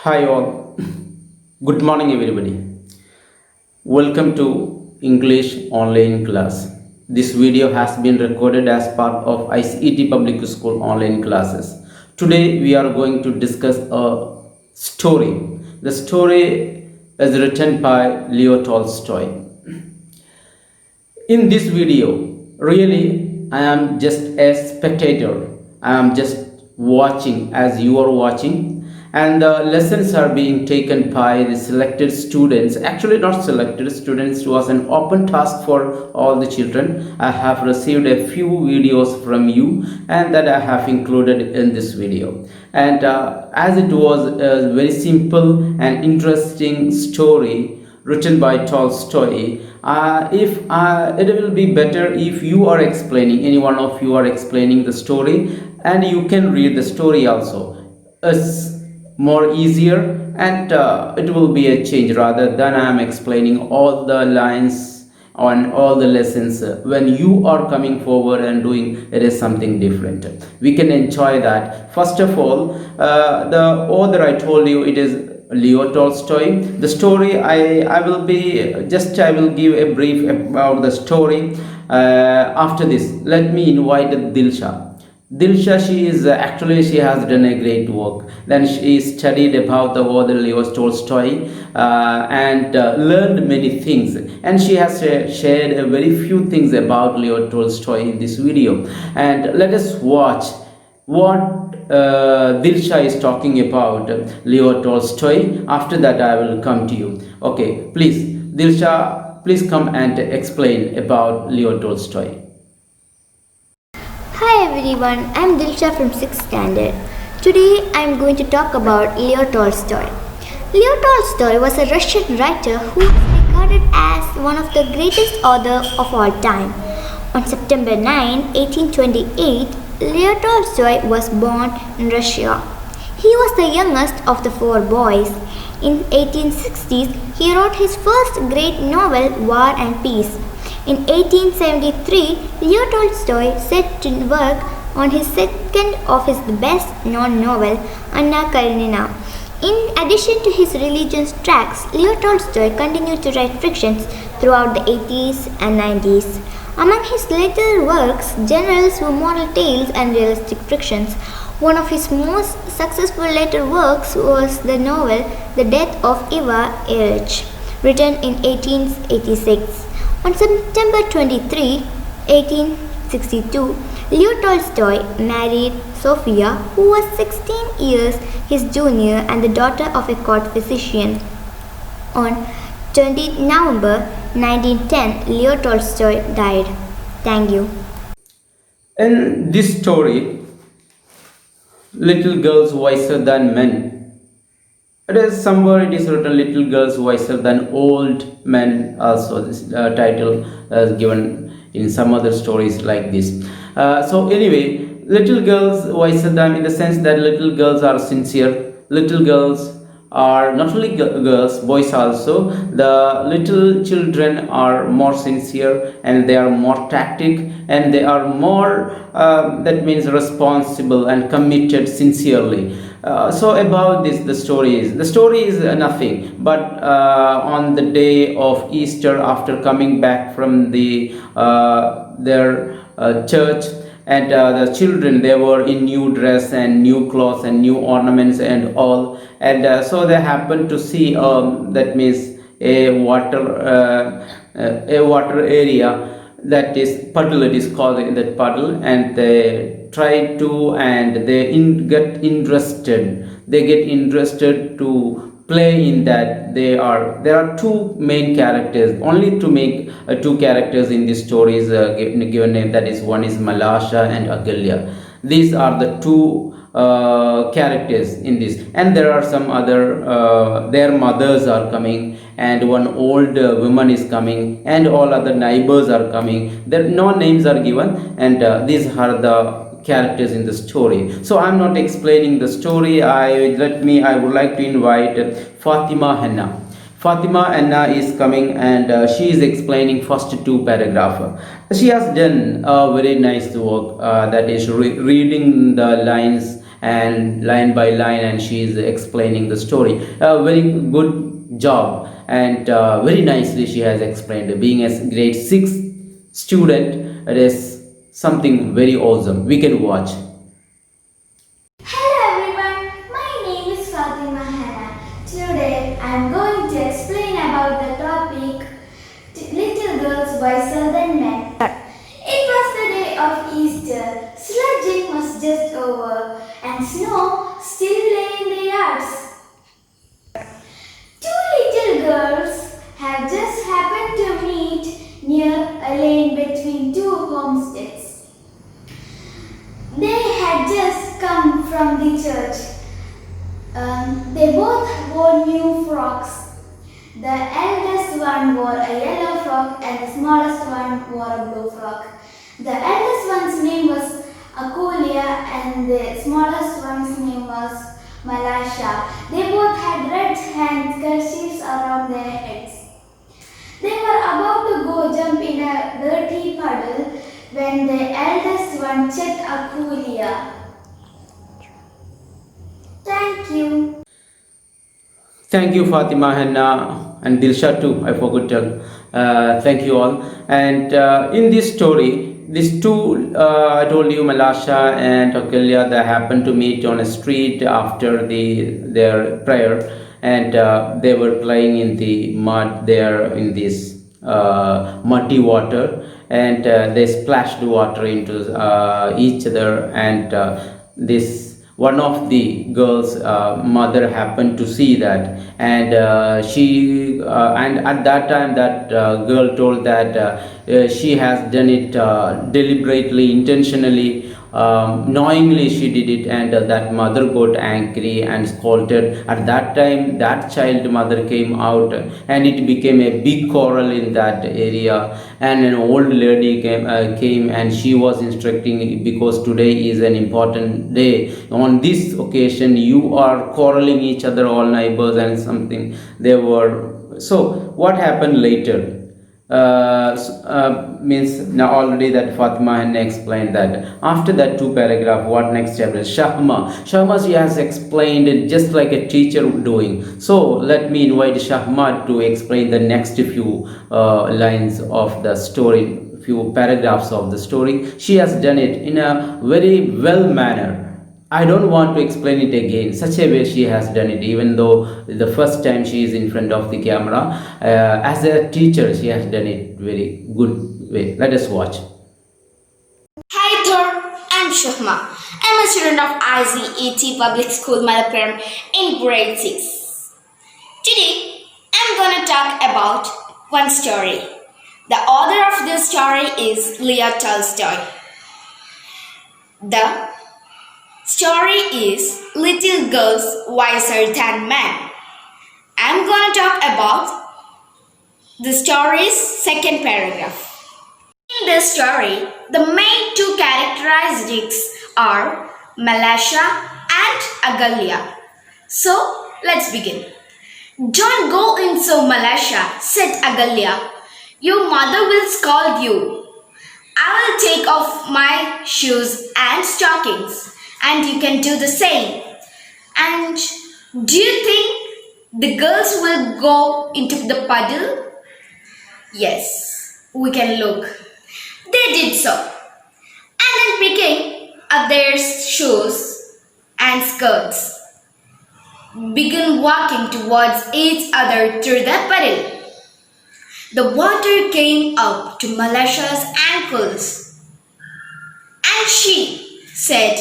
Hi all. Good morning everybody. Welcome to English online class. This video has been recorded as part of ICET Public School online classes. Today we are going to discuss a story. The story is written by Leo Tolstoy. In this video, really I am just a spectator. I am just watching as you are watching, and the lessons are being taken by the selected students. Actually not selected students, it was an open task for all the children. I have received a few videos from you and that I have included in this video. And as it was a very simple and interesting story written by Tolstoy. If It will be better if you are explaining, any one of you are explaining the story, and you can read the story also. It's more easier, and it will be a change rather than I am explaining all the lines on all the lessons. When you are coming forward and doing, it is something different. We can enjoy that. First of all, the author I told you, it is Leo Tolstoy. The story I will give a brief about the story. After this, let me invite Dilsha. Dilsha, she has done a great work. Then she studied about the author Leo Tolstoy and learned many things. And she has shared a very few things about Leo Tolstoy in this video. And let us watch what Dilsha is talking about Leo Tolstoy. After that, I will come to you. Okay, please, Dilsha, please come and explain about Leo Tolstoy. Hi everyone, I am Dilsha from 6th standard. Today I am going to talk about Leo Tolstoy. Leo Tolstoy was a Russian writer who is regarded as one of the greatest authors of all time. On September 9, 1828, Leo Tolstoy was born in Russia. He was the youngest of the four boys. In 1860s, he wrote his first great novel, War and Peace. In 1873, Leo Tolstoy set to work on his second of his best-known novel, Anna Karenina. In addition to his religious tracts, Leo Tolstoy continued to write fictions throughout the 80s and 90s. Among his later works, generals were moral tales and realistic fictions. One of his most successful later works was the novel The Death of Ivan Ilyich, written in 1886. On September 23, 1862, Leo Tolstoy married Sophia, who was 16 years his junior and the daughter of a court physician. On 20 November 1910, Leo Tolstoy died. Thank you. In this story, little girls wiser than men. It is somewhere it is written little girls wiser than old men. Also, this title is given in some other stories like this. So anyway, little girls wiser than, in the sense that little girls are sincere. Little girls are not only girls, boys also. The little children are more sincere and they are more tactic and they are more that means responsible and committed sincerely. So about this, the story is nothing but on the day of Easter, after coming back from their church, and the children, they were in new dress and new clothes and new ornaments and all, and so they happened to see that means a water area, that is puddle, it is called in that puddle, and they try to, and get interested to play in that. There are two main characters, only to make two characters in this story is given name, that is, one is Malasha and Agalya. These are the two characters in this, and there are some other their mothers are coming, and one old woman is coming, and all other neighbors are coming. There no names are given, and these are the characters in the story. So I'm not explaining the story. I would like to invite Fatima Henna. Fatima Anna is coming, and she is explaining first two paragraph. She has done a very nice work, that is reading the lines and line by line, and she is explaining the story. Very good job, and very nicely she has explained. Being a grade 6 student, it is something very awesome. We can watch. Hello everyone, my name is Fatima Hannah. Today I am going to explain about the topic Little Girls Wiser Than Men. It was the day of Easter, sledging was just over and snow still lay in the yards. Two little girls have just happened to meet near a lane between two homesteads. They had just come from the church. They both wore new frocks. The eldest one wore a yellow frock and the smallest one wore a blue frock. The eldest one's name was Akulia and the smallest one's name was Malasha. They both had red handkerchiefs around their heads. They were about to go jump in a dirty puddle when the eldest one checked Akulia. Thank you. Thank you, Fatima, Henna, and Dilsha too. I forgot to tell. Thank you all. And in this story, these two, I told you, Malasha and Akalya, they happened to meet on a street after their prayer, and they were playing in the mud there in this muddy water, and they splashed water into each other, and this one of the girls mother happened to see that, and she and at that time that girl told that she has done it deliberately, intentionally, knowingly she did it, and that mother got angry and scolded. At that time that child mother came out, and it became a big quarrel in that area, and an old lady came and she was instructing, because today is an important day, on this occasion you are quarreling each other, all neighbors and something they were. So what happened later? Means now already that Fatima had explained that. After that two paragraph, what next chapter? Shahma she has explained it just like a teacher doing. So let me invite Shahma to explain the next few lines of the story, few paragraphs of the story. She has done it in a very well manner. I don't want to explain it again. Such a way she has done it, even though the first time she is in front of the camera. As a teacher, she has done it very good way. Let us watch. Hi there, I'm Shahma. I'm a student of ICET Public School Malappuram in grade 6. Today, I'm gonna talk about one story. The author of this story is Leo Tolstoy. The story is Little Girls Wiser Than Men. I'm gonna talk about the story's second paragraph. In this story, the main two characteristics are Malasha and Agalya. So, let's begin. Don't go in so, Malasha, said Agalya. Your mother will scold you. I will take off my shoes and stockings, and you can do the same. And do you think the girls will go into the puddle? Yes, we can look. They did so, and then picking up their shoes and skirts, began walking towards each other through the puddle. The water came up to Malasha's ankles, and she said,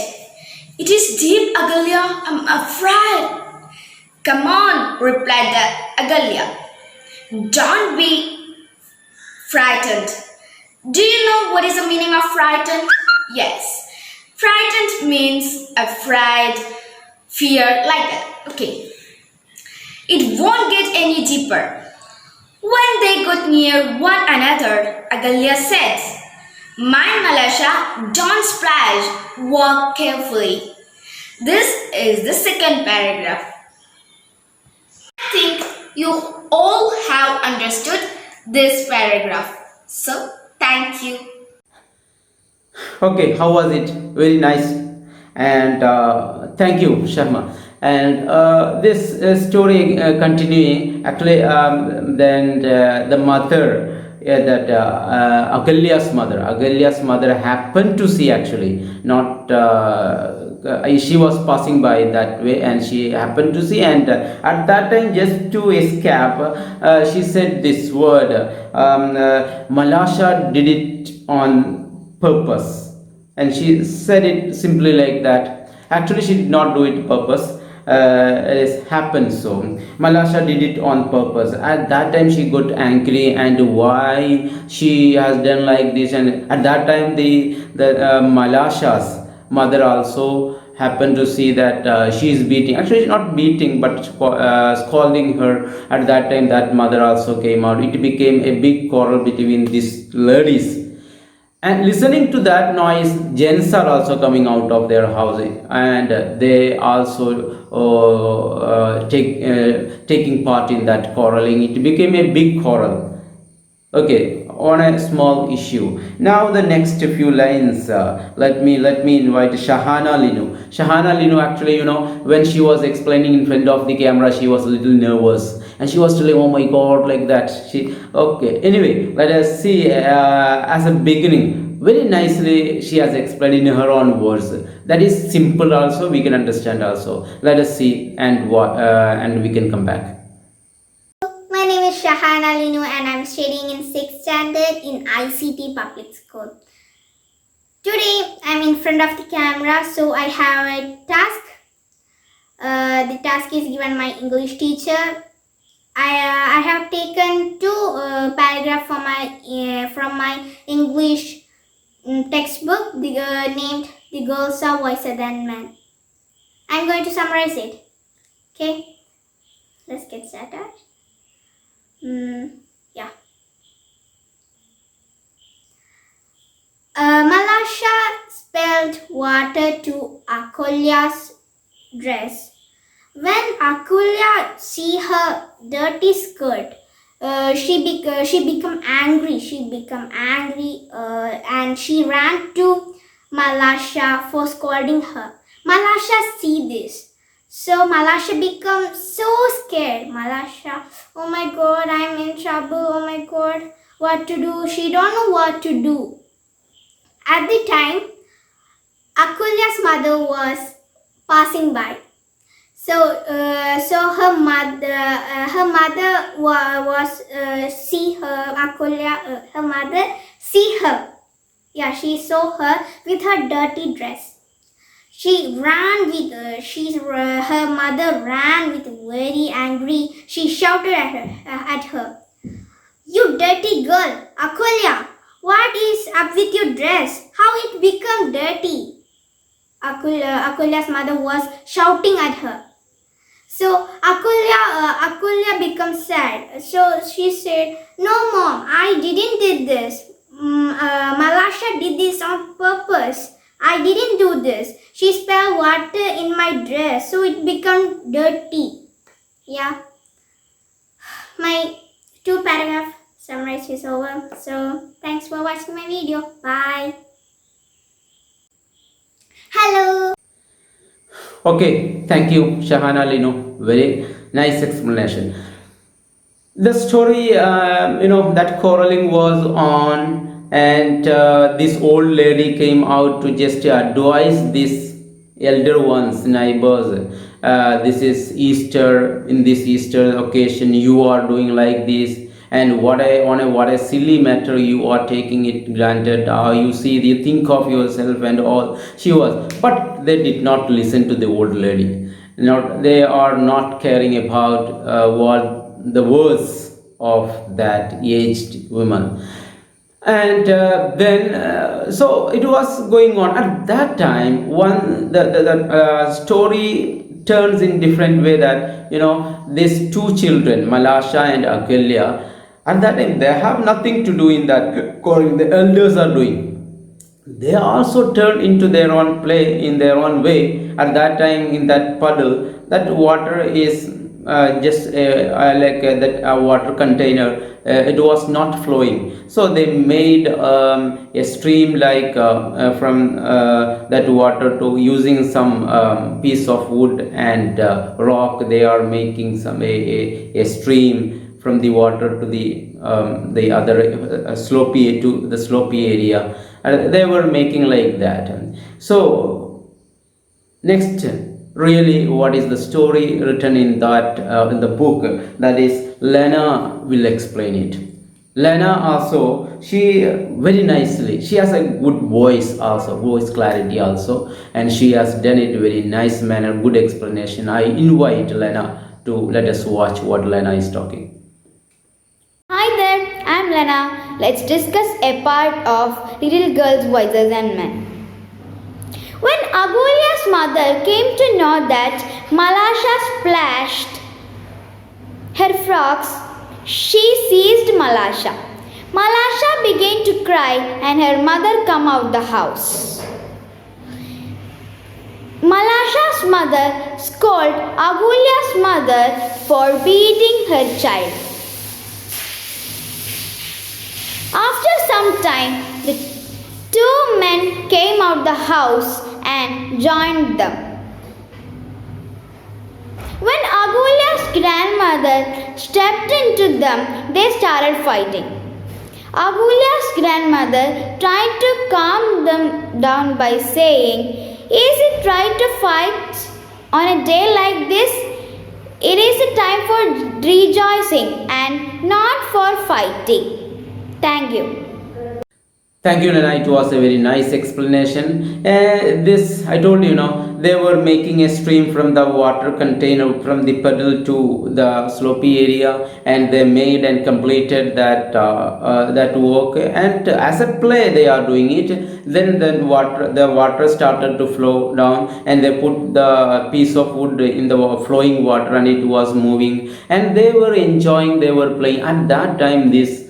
"It is deep, Agalya, I'm afraid." "Come on," replied the Agalya. "Don't be frightened." Do you know what is the meaning of frightened? Yes. Frightened means afraid, fear, like that. Okay. It won't get any deeper. When they got near one another, Agalya said, "Mind, Malasha, don't splash. Walk carefully." This is the second paragraph. I think you all have understood this paragraph. So, thank you. Okay, how was it? Very nice. And thank you, Sharma. And this story continuing, actually, then the mother, yeah, that Agalya's mother happened to see, actually, not she was passing by that way, and she happened to see, and at that time, just to escape, she said this word, Malasha did it on purpose, and she said it simply like that. Actually, she did not do it purpose. It happened so. Malasha did it on purpose. At that time, she got angry, and why she has done like this. And at that time, the Malasha's mother also happened to see that she is beating. Actually, not beating, but scolding her. At that time, that mother also came out. It became a big quarrel between these ladies, and listening to that noise, gents are also coming out of their housing, and they also taking part in that quarreling. It became a big quarrel. Okay, on a small issue. Now the next few lines. Let me invite Shahana Linu. Shahana Linu, actually, when she was explaining in front of the camera, she was a little nervous, and she was telling, "Oh my God," like that. She okay. Anyway, let us see. As a beginning, very nicely she has explained in her own words. That is simple. Also, we can understand. Also, let us see, and what and we can come back. My name is Shahana Linu and I'm studying in 6th standard in ICT Public School. Today I'm in front of the camera, so I have a task. The task is given my English teacher. I have taken two paragraphs from my English textbook named "The Girls Are Wiser Than Men." I'm going to summarize it. Okay, let's get started. Yeah. Malasha spilled water to Akulya's dress. When Akulya see her dirty skirt, she become angry. And she ran to Malasha for scolding her. Malasha see this. So Malasha becomes so scared. Malasha, oh my God, I'm in trouble. Oh my God, what to do? She don't know what to do. At the time, Akulya's mother was passing by. So her mother was see her Akulya. Her mother see her. Yeah, she saw her with her dirty dress. She ran with her mother ran with very angry. She shouted at her, "You dirty girl, Akulya! What is up with your dress? How it become dirty?" Akulya's mother was shouting at her. So Akulya becomes sad. So she said, "No, Mom, I didn't did this. Malasha did this on purpose. I didn't do this. She spilled water in my dress, so it became dirty." Yeah. My 2 paragraph summary is over. So thanks for watching my video. Bye. Hello. Okay, thank you, Shahana Lino. Very nice explanation. The story, that quarreling was on, and this old lady came out to just advise these elder ones, neighbors. This is Easter. In this Easter occasion, you are doing like this, and what a silly matter you are taking it granted. You see, you think of yourself and all. She was, but they did not listen to the old lady. They are not caring about what the words of that aged woman. And then so it was going on at that time. The story turns in different way, that these two children, Malasha and Akalya, at that time they have nothing to do in that quarrel. The elders are doing. They also turn into their own play in their own way. At that time, in that puddle, that water is just that water container, it was not flowing, so they made a stream from that water to using some piece of wood and rock. They are making a stream from the water to the other slopey to the slopey area. They were making like that. So next, really, what is the story written in that in the book? That is, Lena will explain it. Lena also, she very nicely, she has a good voice also, voice clarity also, and she has done it very nice manner, good explanation. I invite Lena to let us watch what Lena is talking. Hi there, I'm Lena. Let's discuss a part of Little Girls, Voices and Men. When Agulya's mother came to know that Malasha splashed her frocks, she seized Malasha. Malasha began to cry and her mother came out the house. Malasha's mother scolded Agulya's mother for beating her child. After some time, the two men came out the house and joined them. When Agulya's grandmother stepped into them, they started fighting. Agulya's grandmother tried to calm them down by saying, "Is it right to fight on a day like this? It is a time for rejoicing and not for fighting." Thank you. Thank you, Lena. It was a very nice explanation. This, I told you, they were making a stream from the water container from the puddle to the slopey area, and they made and completed that work. And as a play, they are doing it. Then the water started to flow down, and they put the piece of wood in the flowing water, and it was moving. And they were enjoying. They were playing. At that time, this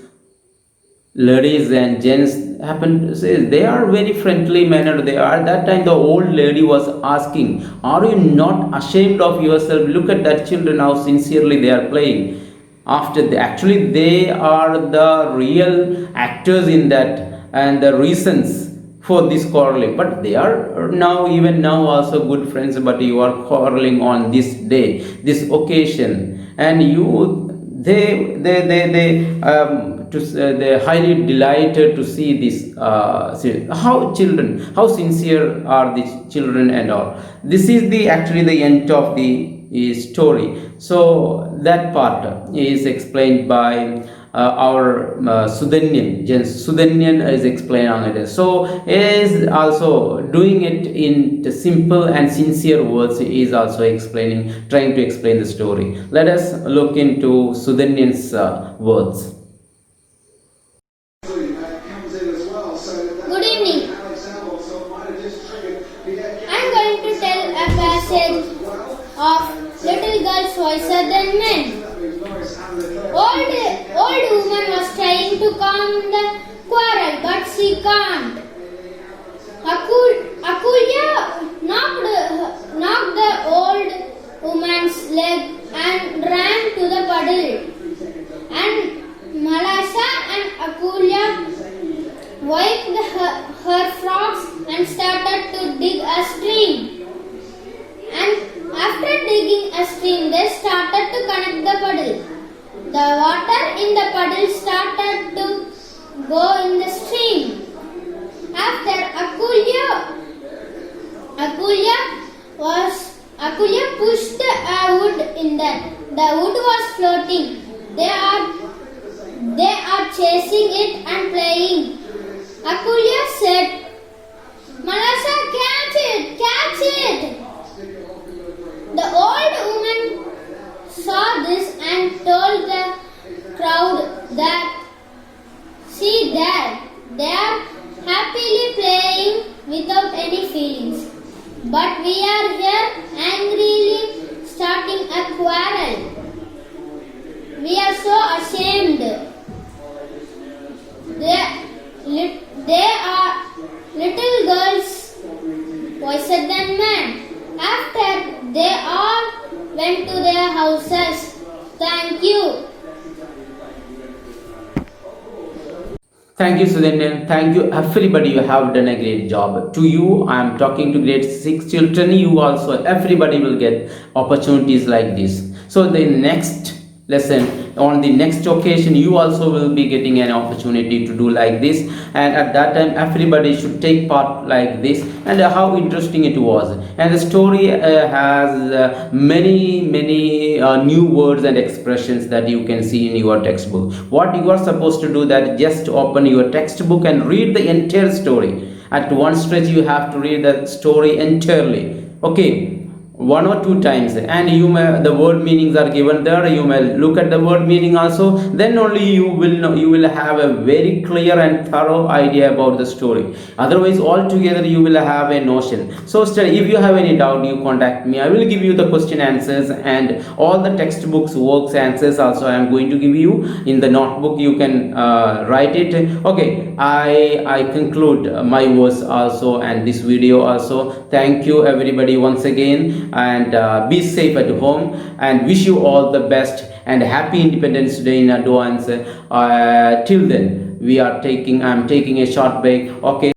ladies and gents happened to say they are very friendly manner. They are, that time the old lady was asking, "Are you not ashamed of yourself? Look at that children, how sincerely they are playing." After actually they are the real actors in that, and the reasons for this quarreling. But they are now, even now also good friends, but you are quarreling on this day, this occasion, and they're highly delighted to see this. How sincere are these children and all. This is actually the end of the story. So that part is explained by our Sudanyan. Sudanyan is explained on it. So is also doing it in the simple and sincere words. Is also trying to explain the story. Let us look into Sudanyan's words. Good evening. I'm going to tell a passage of Little Girls Wiser Than Men. Old woman was trying to calm the quarrel, but she can't. Akulya knocked the old woman's leg and ran to the puddle. And Malasha and Akulya wiped her frocks and started to dig a stream. And after digging a stream, they started to connect the puddle. The water in the puddle started to go in the stream. After Akulya pushed a wood in that. The wood was floating. They are chasing it and playing. Akulya said, "Malasha, catch it, catch it." The old woman saw this and told the crowd that, "See there, they are happily playing without any feelings. But we are here angrily starting a quarrel. We are so ashamed. They are little girls wiser than men. After they are went to their houses. Thank you. Thank you, Sudhindran. Thank you, everybody. You have done a great job. To you, I am talking to grade 6 children. You also, everybody will get opportunities like this. So, the next lesson, on the next occasion, you also will be getting an opportunity to do like this. And at that time, everybody should take part like this. And how interesting it was. And the story has many new words and expressions that you can see in your textbook. What you are supposed to do, that just open your textbook and read the entire story. At one stretch you have to read the story entirely, okay, one or two times, and you may, the word meanings are given there, you may look at the word meaning also, then only you will know, you will have a very clear and thorough idea about the story. Otherwise altogether you will have a notion. So study. If you have any doubt, you contact me. I will give you the question answers and all the textbooks works answers also I am going to give you in the notebook. You can write it. Okay, I conclude my words also and this video also. Thank you everybody once again, and be safe at home, and wish you all the best and happy Independence Day in advance. Till then, I'm taking a short break. Okay.